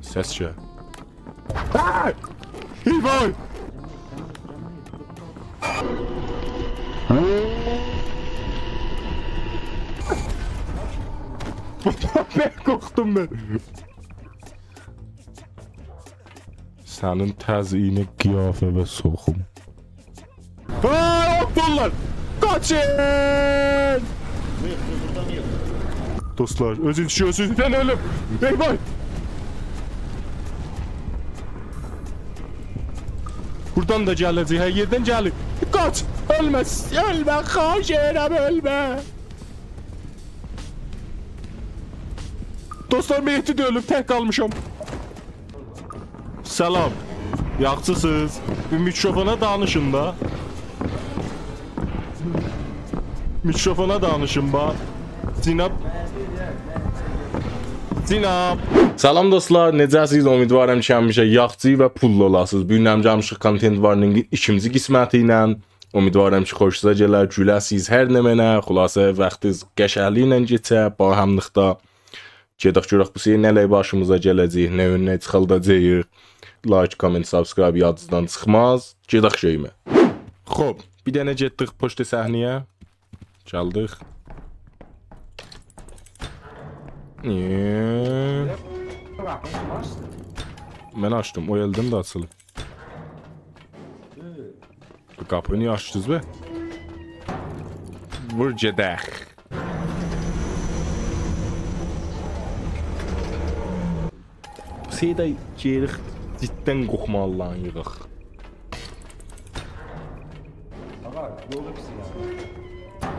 Ses gəl. Heyvan! Ben qorxdum mən. Sənin təzyiğini qiyafə və soxum. Abdullah! Qaçın! Dostlar, özün düşüyorsunuz, ben ölüm. Eyvah! Buradan da gələcək, hər yerdən gəlir. Qaç! Ölmə! Ölmə! Xahiş edirəm, ölmə! Dostlar, Mehdi də ölüb, tək qalmışam. Salam. Yaxçısınız. Bir mikrofona danışın da. Mikrofona danışın ba. Zinab. Salam dostlar, necəsiniz? Ümidvaram ki, həmişə yaxçı və pullu olasınız. Bu gün həmişə content warning ikinci qisməti ilə. Ümidvaram ki, xoşunuza gələr, güləsiniz hər nə mənə. Xülasə vaxtınız qəşəngliklə ilə keçə, bahamlıqda. Gedək görək bu səyə nələr başımıza gələcək, nə önünə çıxaldacağıq. Like, comment, subscribe yadınızdan çıxmaz. Gedək şeyimə. Xoş, bir dənə getdik poçta səhnəyə. Çaldık. Ben açtım, o elden de açılır. Bu kapıyı niye açtınız be? Vur gedək. Şeydə geriq cidden qoxmalıyıq yığıq.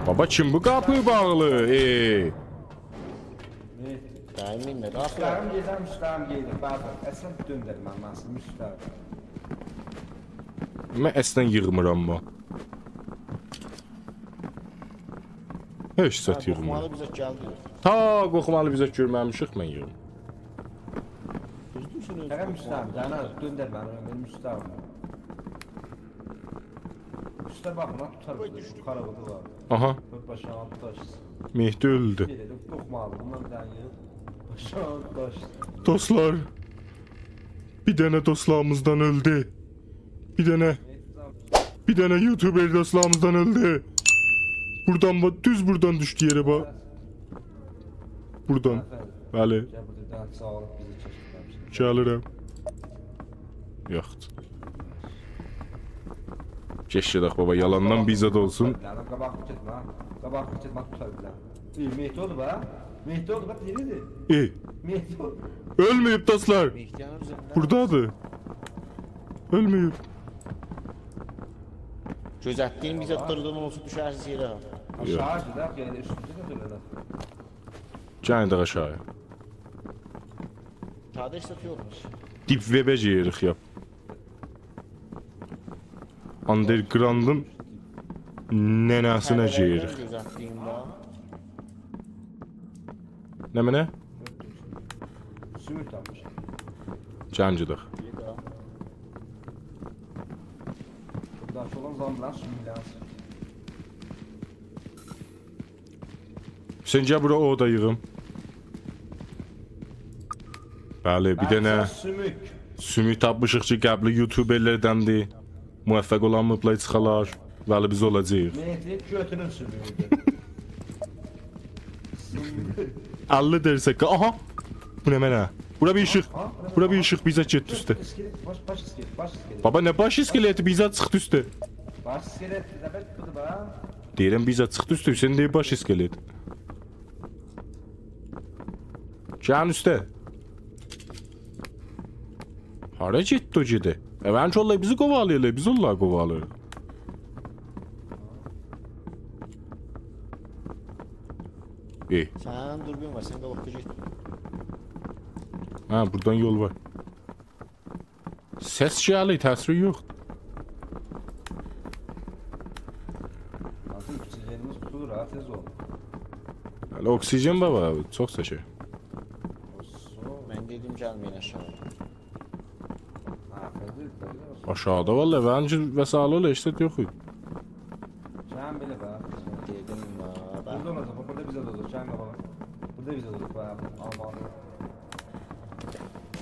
Baba kim bu kapıyı bağlı? Daimi mi? Müstahım gelir, müstahım gelir. Bazen esen döndürmem aslında müstahım. Mən əslən yığmıram bu. Heç zət yığmıram. Qoxmalı bizə gəldi. Ta qoxmalı bizə görməmişik mən yığım. Hemen müstahım, dana döndürmem, ben müstahım. Üste bakma tutar bu karabadı var. Aha. Başağın taşsın. Mehdi öldü. Dokmalı, bundan bir tane yığıp başağın taşsın. Dostlar. Bir dənə dostlarımızdan öldü. Bir dənə YouTuber dostlarımızdan öldü. Buradan bak, düz buradan düştü yere bak. Buradan. Bəli. Gəlirəm. Yoxdur. Geçşedək baba, yalandan bizə də olsun. Qabaq keçmə, qabaq keçmə tutar bir tane. Mehdi oldu ba? Mehdi oldu bak yeridir. Mehdi oldu. Ölməyib dostlar. Buradadır. Ölməyib. Gözətdiyim bizə dırdığın olsa düşərsiz yerə. Aşağı gider, yani üstümüze de dönerler. Gəlin də aşağıya. Aşağıda işlət yoxmuş. Deep web'e giyirik yap. Underground'ın nenəsinə giyirik. Nə mənə? Sümük tapmış. Cancıdıq. Burada olan zamlar sümüklensin. Səncə bura o da yığım. Bəli, bir dənə sümük tapmışıq ki, qəbli YouTuberlərdəndir. Müvəffəq olan mübləy çıxalar. Bəli, biz olacağıq. Mehdi götünün sümüyüdür. 50 dersək ki, aha! Bu nə mənə? Bura bir işıq. Bura bir işıq bizə getdi üstə. Baş iskelet. Baba, nə baş iskeleti bizə çıxdı üstə? Baş iskelet, dəbət budur ba. Deyirəm bizə çıxdı üstə, sən deyir baş iskelet. Gəlin üstə. Hara getdi o gedi? Əvvəlcə onlar bizi qovalayırlar, biz onları qovalayırıq. Sənin durbin var, sən qabaqda get. Ha, buradan yol var. Ses gəlir, təsiri yoxdur. Artık oksijenimiz tutulur ha, tez ol. Hələ oksijen baba, çox çəkir. Mən dedim gəlməyin aşağı. Aşağıda vallahi bence vesairələ işlət yox idi. Çağın belə ba. Dedim Burada olacaq, burada bizə də olur, çağın qabağa. Burada bizə də olur ba, Almanı.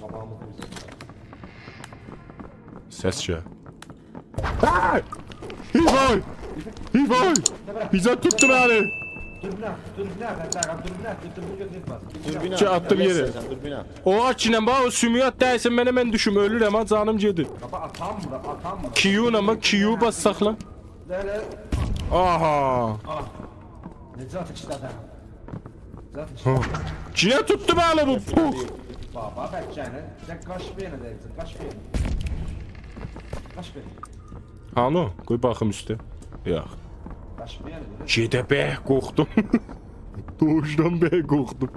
Qabağımızda bir ses. Ses ya. Ay! İvay! İvay! Bize tuttu beni. Dürbünə, ben sağam, dürbünə götürmez. Dürbünə. Şey attım yere. Dürbünə. O açıyla bak o sümüyat değilsin ben düşüm ölürüm ha canım gedir. Qaba atam bura. Q ama Q bassak lan. Lələ. Aha. Necə atışladı? Necə atışladı? Cine tuttu beni bu puk. Baba bəkcanı, sən qaş beyinə deyirsən, qaş beyinə. Qaş beyinə. Hano koy bakım üstə. Yox. Qaş beyinə deyir. Gedə bəh qorxdum. Doğuşdan bəh qorxdum.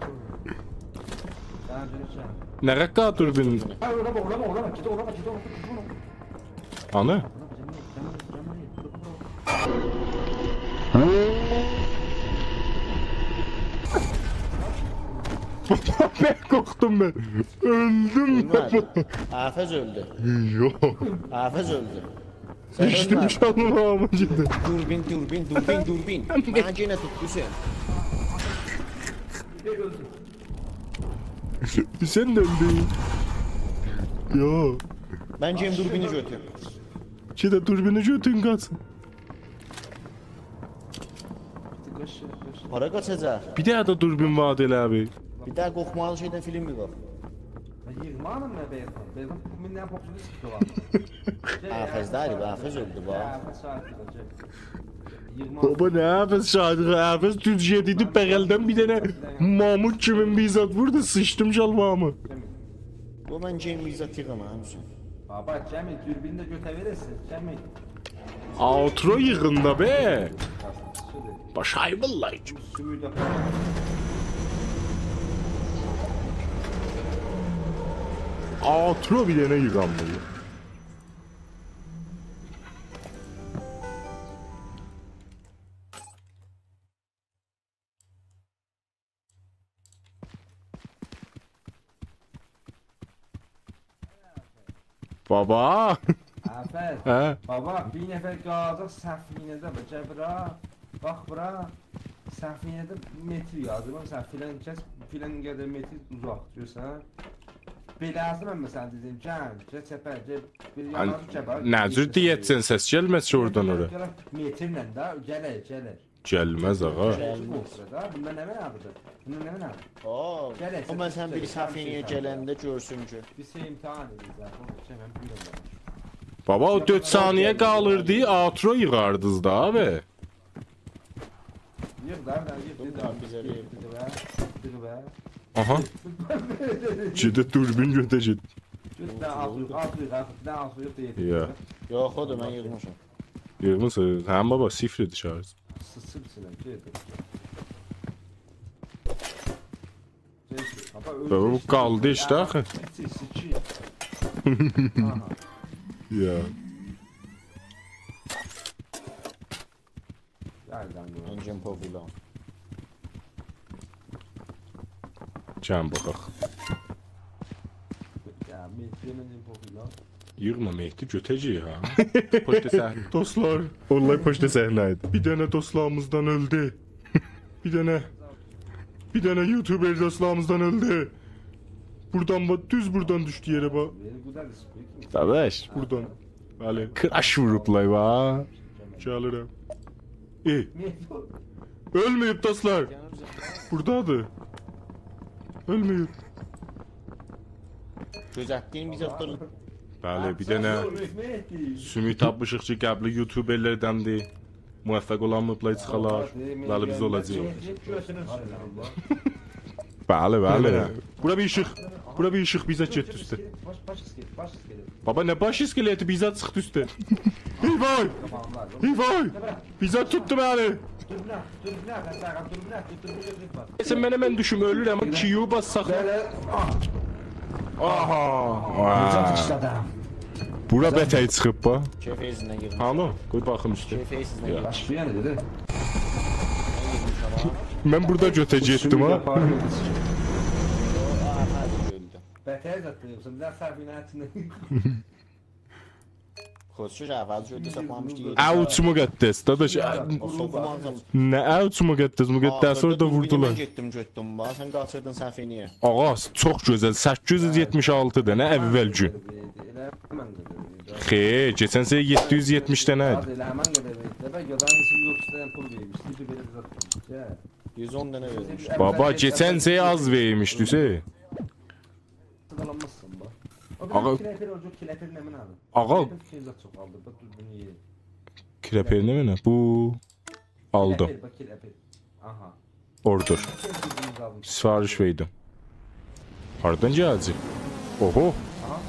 Sən görürsən. Nə qədər durbin? Ay, orama, git orama. Ana. Bəh qorxdum mən. Öldüm Ölmədi. mən. Hafız öldü. Yox. Hafız öldü. Sən İçdim ölmədin. şanlıma gedə. Durbin. Mənə yenə tutdu sən. Sen de öldün. Yo. Mən cem durbini götür. Çede durbini götün kaçsın. Para qaçacaq. Bir daha da durbin vaat elə abi. Bir daha qorxmalı şeydən film mi var? Yığmanım nə beyazdan? Beyazdan mindən popsulu çıxdı var. Hafız değil, hafız öldü bu. Hafız saati olacaq. Baba ne yapız şadı yapız Türkiye dedi bəğəldən bir tane Mahmut kimin bizzat vurdu sıçtım şalvamı. Bu mən cem izzat yığam hamısı. Baba Cəmil dürbini də götə verirsin. Cəmil. Outro yığında be. Başay vallahi. Sümüyü də Outro bir tane yığanmıyor. Baba. Afət. Hə? Baba bir nəfər qalacaq səfinədə və cəbra. Bax bura. Səfinədə metr yazır. Məsələn filan qədər metr uzaq görsən. Belazı mən məsələn dedim gəl çəpə bir yana çəpə. Nəzir deyətsən səs gəlməz oradan ora. Metrlə də gələr. Gəlməz ağa. Bunda nə mənalıdır? Bunda nə mənalıdır? Oo. O mən sən bir safinəyə gələndə görsün ki. Biz imtahan edirik zaten. Mən bilmirəm. Baba o 4 saniye qalırdı, outro yığardınız da abi. Yığ da Bizə deyir. Dığı Aha. Ciddi turbin götəcək. Ya. Yox, o da mən yığmışam. Yığmısın. Həm baba sifri dışarısı. Baba bu qaldı işte axı. Ya. Mən cem popular. Can baxaq. Yığma Mehdi götəcək ha. Poçta səhnə. Dostlar, vallahi poçta səhnə idi. Bir dənə dostlarımızdan öldü. Bir dənə YouTuber dostlarımızdan öldü. Buradan bak, düz buradan düştü yere bak. Kardeş, buradan. Böyle crash vuruplar va. Çalırım. Ölmeyip dostlar. Buradadır. Ölmeyip. Gözətdiyim biz atdırın. Bəli, bir dənə Sümük tapmışıq ki, qəbli YouTuberlərdəndir. Müvəffəq olanmıqlar çıxalar. Bəli, biz olacağıq. Bəli. Bura bir işıq bizə getdi üstə. Baba, nə baş iskeleti bizə çıxdı üstə. Hivay! Bizə tutdu məni. Sən mənə mən düşüm, ölürəm, Q bassaq. Aha! Bura bətəy çıxıb ba. Keyfeyizindən yığmışam. Hanı? Qoy baxım üstə. Keyfeyizindən Başlı yəni dedi. Mən burada götə getdim ha. Bətəyə zətdə yoxsa, bir də səfinə hətindən. Koçuş əvvəlcə ödə saxlamışdı. Ouch müqəddəs. Dadaş, O soxumazdım. nə ouch müqəddəs? Müqəddəs orada vurdular. Mən getdim bax. Sən qaçırdın Səfiniyə. Ağa, çox gözəl. 876-da, nə əvvəl gün. Elə mən qədər. Xeyr, keçən sənə 770 dənə idi. Elə mən qədər. Dəbə yadan isi yoxsa pul vermişdi. Bir belə zət. 110 dənə vermiş. Baba, keçən sənə az vermişdisə. Sıralanmazsın bax. Ağa- Kiləpir nə mənə? Ağa, Kiləpir çox aldı. Bax düzgün yer. kirəpər nə mənə? Bu aldım. Kiləpir, bax kiləpir. Aha. Ordur. Sifariş verdim. Hardan gələcək? Oho. Aha.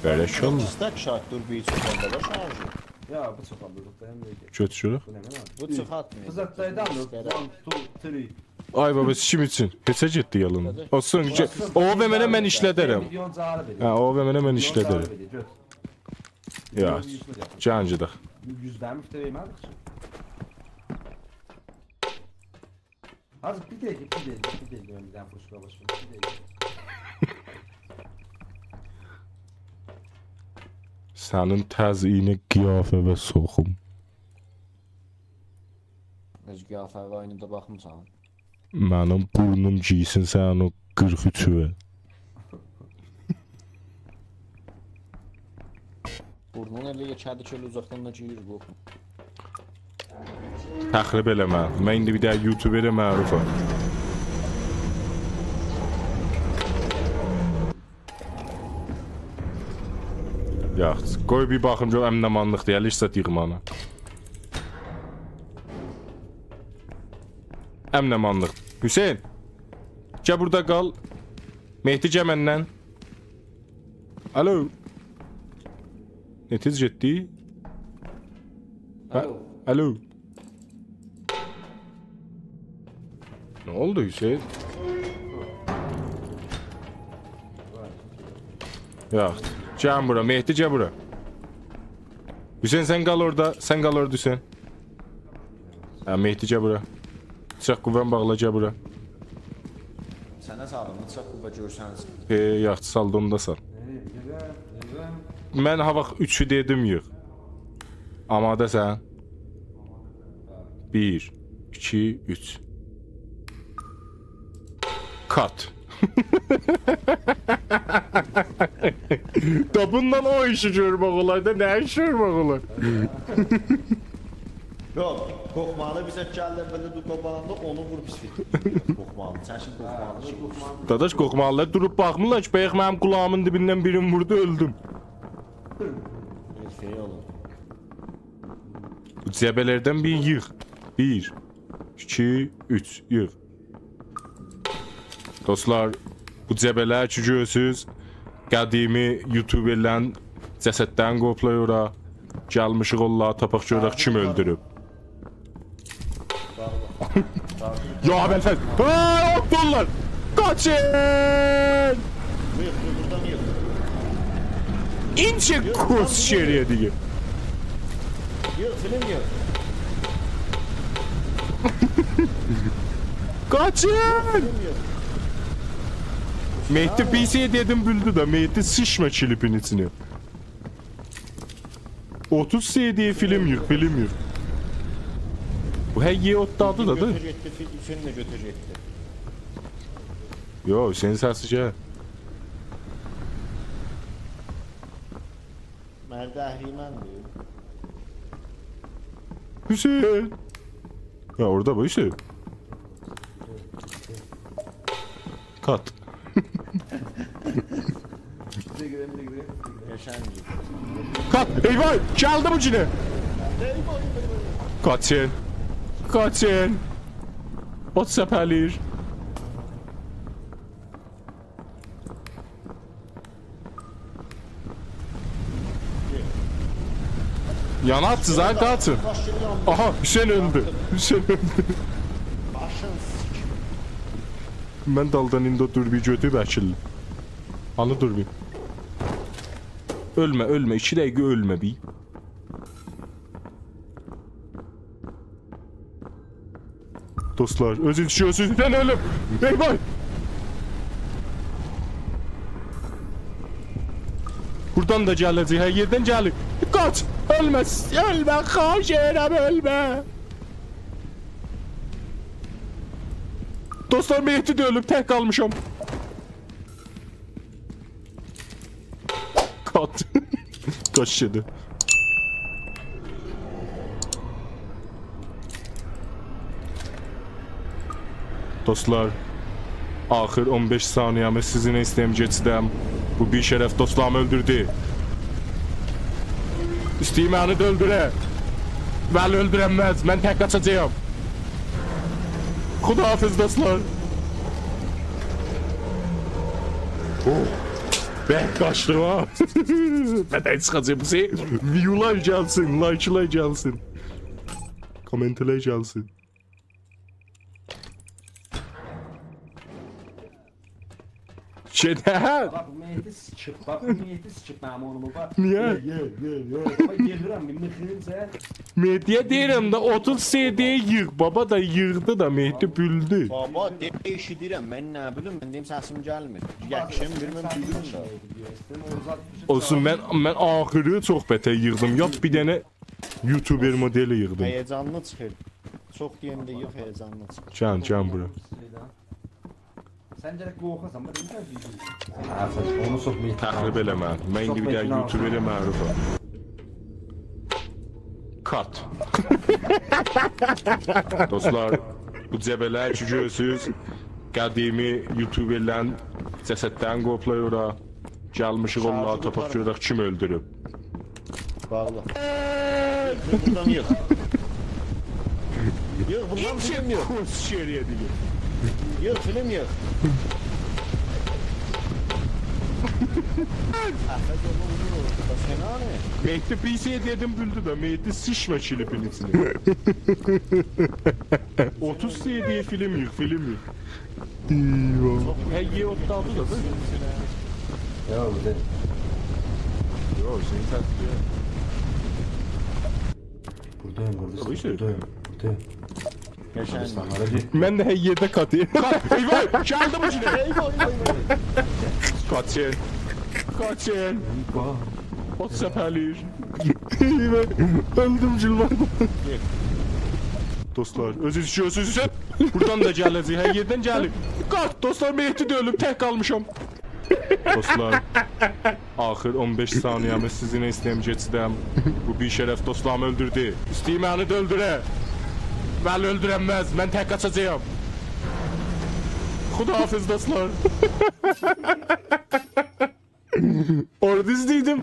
Bərəkallah. İstək şart dur bir çıxanda da şarjı. Ya bu çox aldı. Dayan deyək. Götürürük. Bu nə mənə? Bu çıx atmıyor. Bu zətdəydən 1 2 3. Ay baba, kim üçün? Heçə getdi yalan. Olsun ki, o və mənə mən işlədərəm. Milyon zarı verir. Hə, o və mənə mən işlədərəm. Ya, cancıdıq. 100'den müftə vermədik ki. Az bir dəqiqə ömrdən fırışqa başım. Bir dəqiqə. Sənin təzyiğini qiyafə və soxum. Öz qiyafə vayınında baxmısan. Mənim burnum giysin sən o 43-ü. Burnun elə yekədi çöl uzaqdan da giyir bu. Təxrib eləmə. Mən indi bir də YouTuberə mərufam. Yaxşı, qoy bir baxım gör əminəmanlıq deyəlirsə yığmana. Əminəmanlıq. Hüseyn, gəl burada qal. Mehdi gəl məndən. Alo. Netiz getdi? Alo. Alo. Ne oldu Hüseyin? Ya, can bura, Mehdi can bura. Hüseyin sen kal orada, sen kal orada Hüseyin. Ha, Mehdi can bura. Çık kuvven bağla can bura. Sənə saldım, çıx bu görsəniz. Yaxşı saldı onu da sal. Mən ha vaxt 3'ü dedim yığ. Amada sən. 1, 2, 3. Kat. Da bundan o işi görmək olaydı, nə iş görmək olar? Yox, qoxmalı bizə gəllər belə qoxmalanda onu vur pis fit. Qoxmalı, sən şimdi qoxmalı şey. Dadaş qoxmalılar durub baxmırlar ki, bayaq mənim qulağımın dibindən birini vurdu, öldüm. Şey olur. Bu cəbələrdən bir yığ. 1, 2, 3, yığ. Dostlar, bu cəbələr ki görürsünüz, qədimi YouTuberlərin cəsəddən qoplayıraq. Gəlmişik onlara tapaq görək kim öldürüb. Ya Bəlfəz! Haa, dollar! Qaçın! Buyur, buradan yığ. İnce kurs şeriye diye. Yığ, film yığ. Kaçın! Film yığ. Mehdi PC'ye dedim büldü de Mehdi sıçma klipin içine. 30 CD film yık, film yık. Bu her ye otladı da değil. Götür getdi, film də götür getdi. Yo, senin səsi şey. Mərdə əhriymendir. Hüseyin. Ya orada bu Hüseyin. Kat. Yaşanmıyor. Kat. Eyvah! Çaldı bu cine. Kaçın. Kaçın. Ot səpəlir. Yanatsız ha, kaçın. Aha, Hüseyin öldü. Hüseyin öldü. Başın sik. Mən daldan indi o durbi götürüb əkildim. Anı durbi. Ölmə, ölmə. 2 dəqiqə ölmə bir. Dostlar, özün düşüyorsun. Sen ölüm. Eyvah. Buradan da gələcək, hər yerdən gəlir. Qaç! Ölmə! Ölmə! Xahiş edirəm, ölmə! Dostlar, Mehdi də ölüb, tək qalmışam. Kat. Kaç yedi. Dostlar, axır 15 saniyəmi sizinlə istəyəm geçidəm. Bu bir şərəf dostlarımı öldürdü. İstəyim məni də öldürə. Vəli öldürəməz, mən tək qaçacağım. Xudahafiz dostlar. Ben kaçtım ha. Beden çıxacaq bu şey. View'lar gəlsin, like'lar gəlsin. Komentlər gəlsin. Bak bu Mehdi sıçıp, bak bu Mehdi sıçıp mənim onumu bak. Niyə? Baba gelirəm, bir mıxırınca. Mehdiyə deyirəm də 30 CD-yə yığ. Baba da yığdı da Mehdi büldü. Baba eşidirəm, mən nə bilim, mən deyim səsim gəlmir. Yakışım bilməm bilməm də. Olsun, mən axırı çox bətər yığdım. Yat bir dənə YouTuber modeli yığdım. Heyecanlı çıxır. Çox deyəndə yox, heyecanlı çıxır. Can bura. Sen direkt qorxasan, mən deyirəm. Onu çox Mehdi. Təxrib eləmə. Mən gibi gəl YouTuberə mərufam. Kat. Dostlar, bu cəbələr ki görürsünüz, qədimi YouTuberlərin cəsədlərini qoplayırlar. Gəlmişik onlara tapaq görək kim öldürüb. Bağlı. Buradan yığ. Yığ, bundan film yığ. Kurs şeriyə deyir. Yığ, film yığ. Ahmet onu vurur. Fena ne? Mehdi bir şey dedim büldü de Mehdi sıçma klipin içine. 30 CD film yığ, film yığ. Eyvah. Hey, ottağı da da. Ya bu da. Yo, senin tatlı. Buradayım. Geçen Ben de hey yerde katayım. Eyvah! Çaldı bu şimdi. Kaçın. Kaçın. O seferlir. Eyvah! Öldüm cılmadım. Dostlar, özür. Buradan da gələcək, hər yerdən gəlir. Qaç, dostlar, Mehdi də ölüb, tək qalmışam. Dostlar, axır 15 saniyəmi sizinlə istəyəm geçidəm. Bu bir şərəf dostlarımı öldürdü. İstəyim məni də öldürə. Vəli öldürəməz, mən tək qaçacağım. Xudahafiz dostlar. Orada izleydim.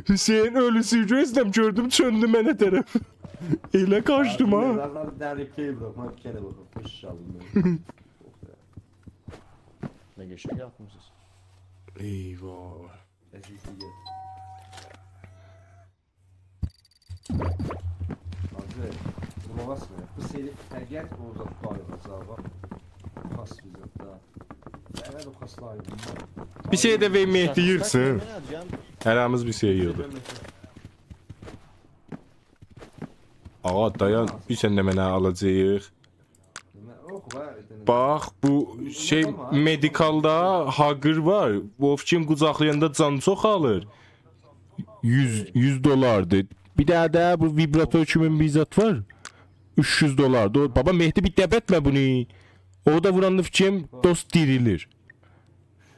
Hüseyin ölüsü gözlem gördüm, çöndüm mənə tərəf. Elə kaçdım ha. Dərlikəyi bırakma, bir kere bakın. Kuş aldım. Ne geçen yapmışsınız? Eyvah. Hazır. Buna basma. Bu seri əgər orada qayıqacaq bak. Kas bizə də. Evet o kaslar Bir şey de ve Mehdi yığsın. Aramız bir şey yığdı. Ağa dayan, bir sen de mənə alacağıq. Bax, bu şey medikalda haqır var. Bu kim qucaqlayanda can çox alır. 100 dolardır. Bir daha da bu vibratör kimin bir zat var. 300 dolardır. Baba Mehdi bir dəbətmə bunu. Orada vuranda kim dost dirilir.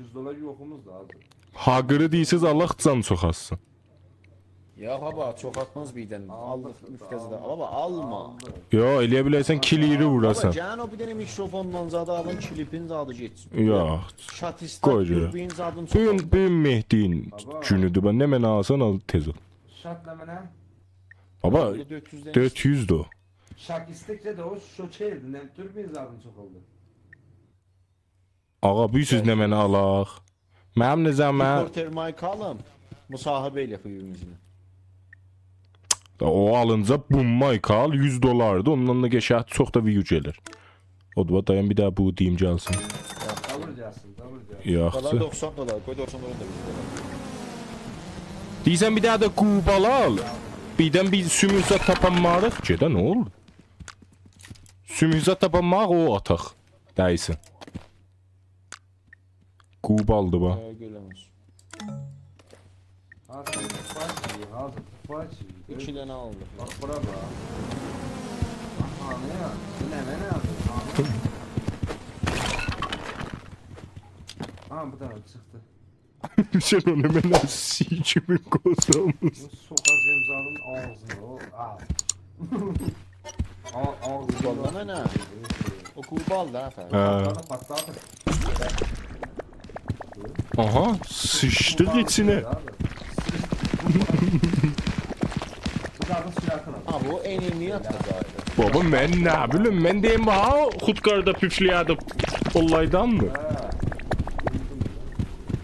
100 dolar yoxumuz da hazır. Haqırı deyirsiz Allah can çox alsın. Ya baba çok atmaz birden. Aldık müfkazıda. Baba alma. Yo, eləyə bilərsən kiliri Baba vurasan. can o bir tane mikrofondan zadı alın klipin zadı geçsin. Yox. Şatistak Koy görə. gürbin zadın çok. Bugün Mehdi'nin günüdür. Ben ne mən alsan al tez ol. Şartla mənə. Baba 400 do. Şark istekçe de o şoçeydi. Nem türbin zaten çok oldu. Ağa bu siz ne mənə alaq. Mənim nə zaman Reporter Mike alım. Musahibeyle kıyımızını. o alınca bu Michael 100 dolardı. Ondan da geçət çox da view gəlir. O da dayan bir daha bu deyim gəlsin. Alırcasın. Dolar Yaxşı. 90 dolar. Koy 90 dolar da bir Deyirsən bir daha da Qubal al. Birdən bir sümüzat tapanmarıq. Gedə nə oldu? Sümüzat tapanmaq o ataq. Dəysin. Qubaldı bu. Görəməz. Hazır, hazır. 2 dənə aldı. Bak bura bak. Aha ne ya? Ne yaptın? Aha bu da çıktı. Sen onu hemen sikimin kozamız. Bu sokak zemzalının ağzını o al. Ağzını Yolla mənə. O qulbu aldı ha fərq. Ha. patladı. Aha, sıçtık içine. Kızardı silahını. Ha bu enini atacaq. Baba mən nə bilim, mən deyim ha, xudkarda püfləyədim. Olaydan mı?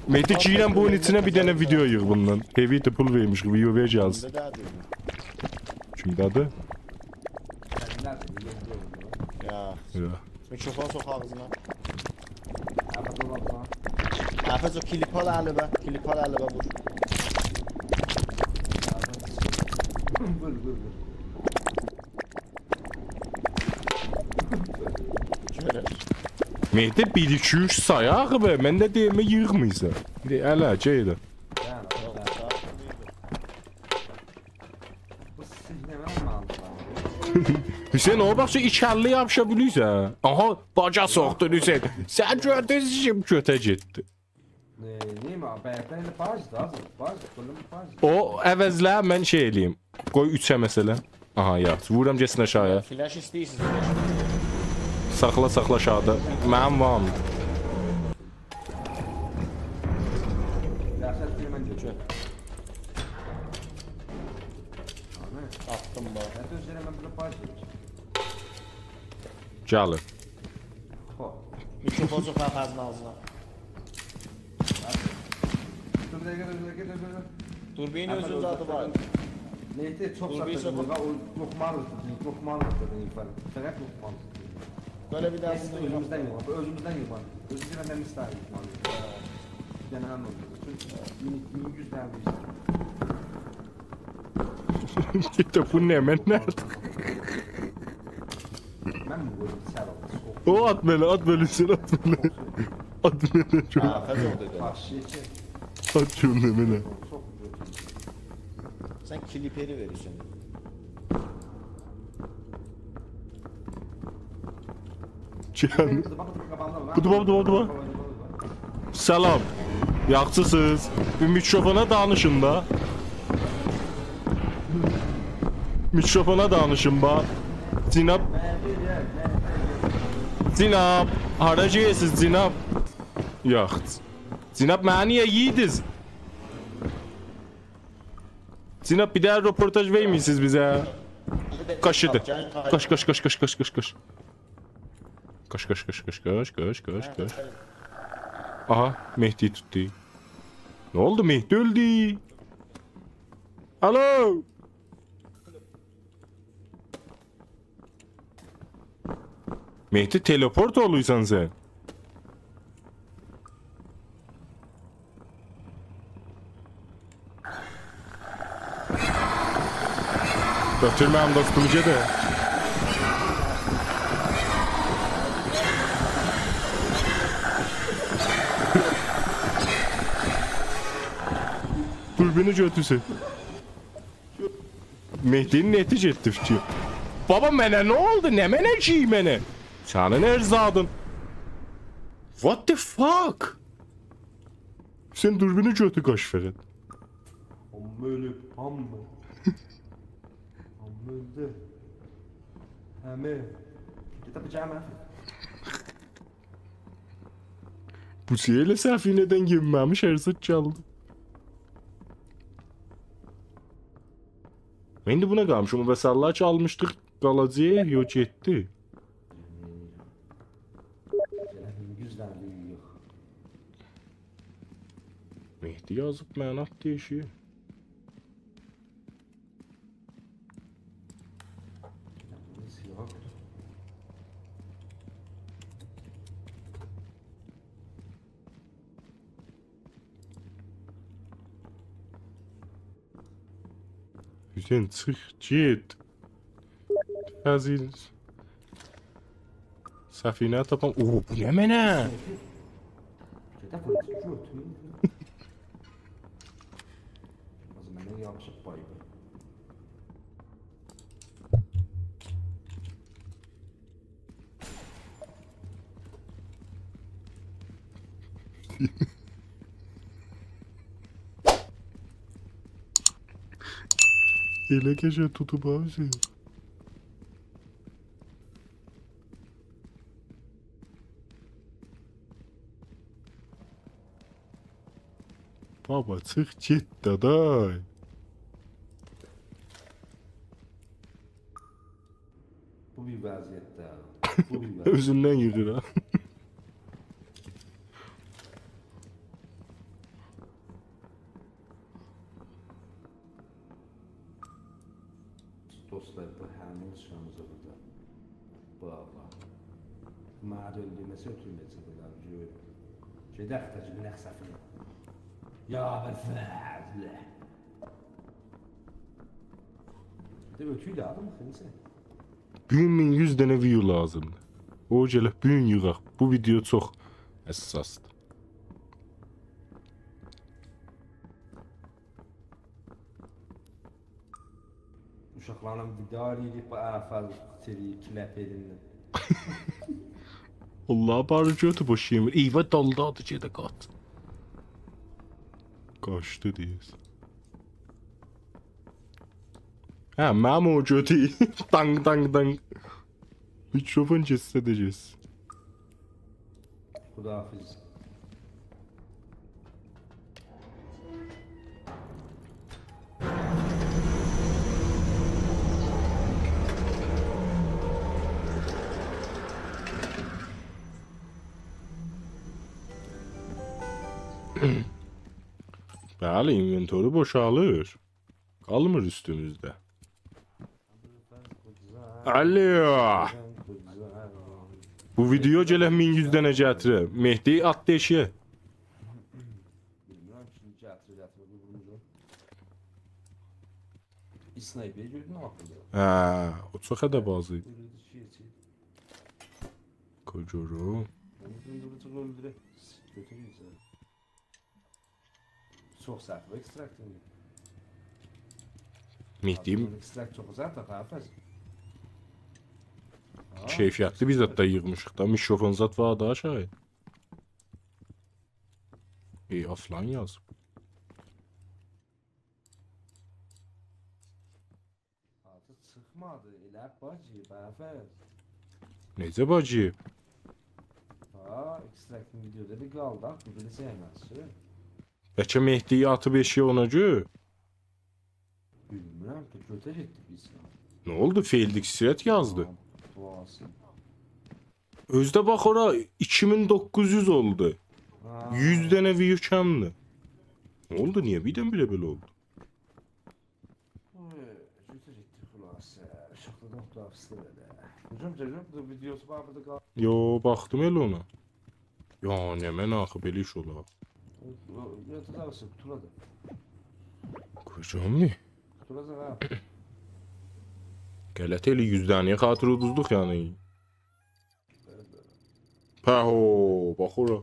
Mehdi girən bunun içine bir dənə video yığ bundan. Heavy de pul vermiş gibi yo vereceğiz. Onda da deyim. Kimdə adı? Ya. Ya. Mikrofon sox ağzına. Həfəz o klip al əlimə. Klip al əlimə vur. Vur. Görər. Mehdi 1-2-3 sayaq be, mən də deyimə yığmıysa. Ələ, ceydə. Bu signal mı aldı? Hüseyin o baxsa 2.50 yapışa bilirsə. Aha, baca soxdun Hüseyin. Sən götürsün götə getdi. Neyim abi? Bəyətlərlə pajdı hazır. Pajdı, kullum pajdı. O əvəzlə mən şey eləyim. Qoy 3-ə məsələn. Aha, yaxşı. Vuram getsin aşağıya. Flash istəyirsiniz, flash. Saxla aşağıda. Mənim var. Yaxşı filmən götür. Attım bax. Hətta özlərə mən burada pajdı. Gəlin. Mikrofon sox Həfəzin ağzına. Dur bir dakika. Turbinin özünün adı var. Neyse çok satıldı. O lokmalı dedi yukarı. Fakat lokmalı. Böyle bir daha Neyse özümüzden yukarı. Özümüzden yukarı. Özümüzden ister yukarı. Genel anlamda. Çünkü 100 tane işte. Gitti bu ne mən nerede? Ben mi koydum sen oldu? O at beni Hüseyin at beni. At beni çok. Həfəz o dedi. Vahşiyetçi. At şunu beni. Çok Sən kliperi verirsən. Can. Bu da. Salam. Yaxşısınız. Bir mikrofona danışın da. Mikrofona danışın ba. Zinab. Haracıyasınız Zinab. Yox. Zinab məni niyə yiyidiz? Zinab bir daha röportaj vermiyorsunuz bize. Kaşıdı. Kaş. Kaş. Aha Mehdi tuttu. Ne oldu Mehdi öldü. Alo. Mehdi teleport oluyorsan sen. Götürmem dostumuca da. Dur beni götürsün. Mehdi'nin eti cettifçi. Baba mənə ne oldu? Ne mənəciyik mənə? Sənin erzadın. What the fuck? Sen dürbünü götü kaç fəqət. Amma öldü. Həmi. Git yapacağım ha. Bu şeyle səfinədən yenməmiş ərzət çaldı. İndi buna qalmışım. O vəsallar çalmışdıq. Qalacaq, yox getdi. 100 tane büyüğü yok. Mehdi yazıb mənat deyişi. Neyse yok. Hüseyin çıx, get. Əziz. Səfinə tapam. Oo, bu nə mənə? Git politik götür. Elə qəşəng tutub abi. Baba çıx get daday. Bu bir vəziyyətdə. Bu bir vəziyyət. Özündən yığır ha. Dostlar, bu həmin şamızı burada. Baba. Mənə öldürməsə ötürməsə burada. Gedək təcrübə nəxsəfini. Ya bəfəzlə. De ötüyle adı mı kimse? Bugün 1100 dənə view lazımdır. O gələ bugün yığaq. Bu video çox həssasdır. Uşaqlarla video eləyib bu ərəfəl seri kiləp edinlə. Allah barı götü boş yemir. İva dalda adı gedə qat. Qaçdı deyəsən. Hə, mənim o götü. Dang dang dang. Mikrofon kəssə də kəs. Xudahafiz. Bəli, inventoru boşalır. Qalmır üstümüzdə. Alo. Bu video gələk 1100 dənə gətirə. Mehdi at deşiyə. Bilmirəm ki, gətirir vurmuşum. İsnayper gördün haqqında. Hə, o çox ədəbazı idi. Kocoru. Öldürək. Götürürsən. Çox səhv ekstraktın. Mehdi Ekstrakt çox səhv da xəfəz. keyfiyyətli biz hətta yığmışıq da. Mikrofon zat var da aşağı. Offline yazıb. Adı çıxmadı, elə bacı, xəfəz. Necə bacı? Ha, ekstraktın videoda bir qaldı, bu belə sevməsi. Bəlkə Mehdiyi atıb eşiyə ona gör. Bilmirəm ki, götə getdik biz. Nə oldu? Failed Xrət yazdı. Duası. Özdə bax ora 2900 oldu. 100 dənə view kəmdir. Nə oldu? Niyə birdən-birə belə oldu? Götə getdik xülasə. Işıqlı nokta hafızlı belə. Hocam, bu videosu var burada qaldı. Yo, baxdım elə ona. Ya, nə mən axı belə iş olar. Götə da olsun, kutuladı. Kocam mı? Kutuladı ha. Qələt elə 100 dənəyə xatır uduzduq yəni. Paho, bax ora.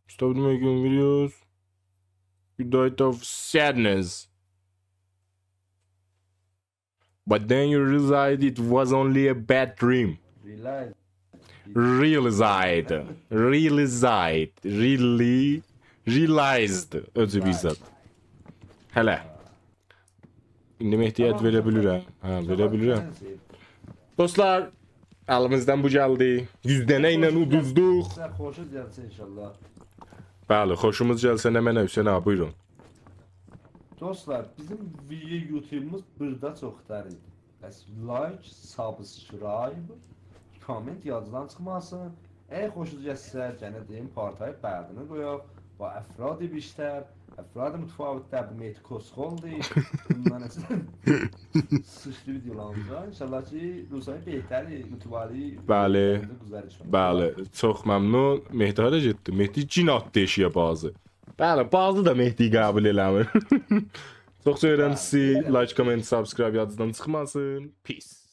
Stop making videos. You died of sadness. But then you realized it was only a bad dream. Realize. Realized. Özü bizzat. Hələ. İndi Mehdiyyət verə bilirəm. Hə, verə bilirəm. Dostlar, əlimizdən bu gəldi. 100 dənə ilə uduzduq. Sən xoşuz gəlsin inşallah. Bəli, xoşumuz gəlsə nə mənə Hüseyn abi, buyurun. Dostlar, bizim video YouTube'umuz burada çoxdur idi. Bəs like, subscribe, comment yazıdan çıxmasın. Əgər xoşunuz gəlsə, gənə deyim, partayı bərdini qoyaq. Bu əfrad ibişlər, əfrad mütəfavitlər, bu mehdi kosxoldur. Bundan əslən sıçlı videolarımıza. İnşallah ki, Rusayı behtəri, mütəvali Bəli, güzəriş var. bəli, çox məmnun. Mehdi hara getdi? Mehdi cin atdı eşiyə bazı. Bəli, bazı da Mehdiyi qəbul eləmir. Çox sevirəm sizi. Like, comment, subscribe yadınızdan çıxmasın. Peace.